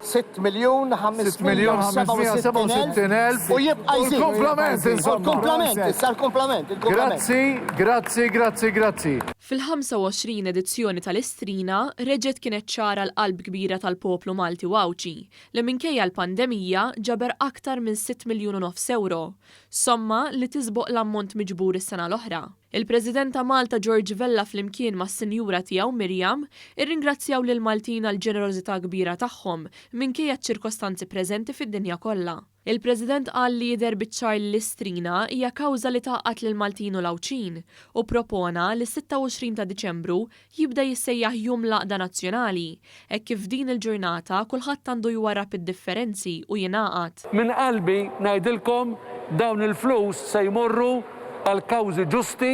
6,567,000 u jibqa' jżid. Il-komplement. Grazzi. Fil-25 edizzjoni tal-Istrina reġgħet kienet ċara l-qalb kbira tal-poplu Malti Wawċi li minkejja l-pandemija ġaber aktar minn 6 miljun u nofs euro, somma li tisboq l-ammont miġbur is-sena l-oħra. Il-President ta' Malta George Vella flimkien mas-Sinjura tiegħu Miriam irringrazzjaw lil Maltin għal ġenerożità kbira tagħhom minkejja ċ-ċirkostanzi preżenti fid-dinja kollha. Il-President qal li jidher biċ-ċar li l-Istrina hija kawża li tgħaqqad lil Maltin u Lawċin u propona li 26 ta' Diċembru jibda jissejjaħ Jum l-Għaqda Nazzjonali, hekk kif din il-ġurnata kulħadd għandu jwarrab id-differenzi u jingħaqad. Min qalbi ngħidilkom dawn il-flus se jmorru għal kawżi ġusti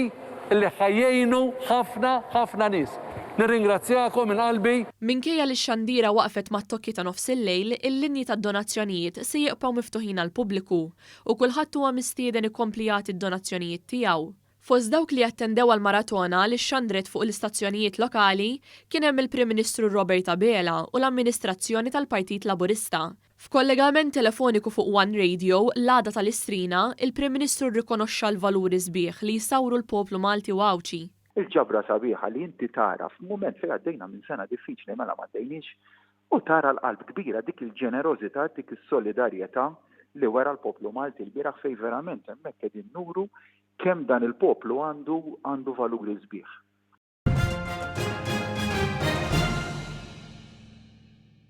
li ħajjejnu ħafna nies. Nirringrazzjakom minn qalbi. Minkejja li x-xandira waqfet mat-tokki ta' nofs il-lejl, il-linji tad-donazzjonijiet se jibqgħu miftuħin għall pubbliku u kulħadd huwa mistieden ikompli jagħti d-donazzjonijiet tiegħu. Fost dawk li attendew għal maratona li xandret fuq l-istazzjonijiet lokali kien hemm il-Prim Ministru Robert Abela u l-amministrazzjoni tal-Partit Laburista. F'kollegament telefoniku fuq One Radio l-għada tal-Istrina, il-Prim Ministru rrikonoxxa l-valuri sbieħ li jsawru l-poplu Malti Wawċi. Il-ġabra sabiħa li inti tara f'mument fejn għaddejna minn sena diffiċli mela ma għaddejniex u tara l-qalb kbira dik il-ġenerożità, dik is-solidarjetà li wara l-poplu Malti l-bieraħ fejn verament hemmhekk qegħdin nuru kemm dan il-poplu għandu valuri sbieħ.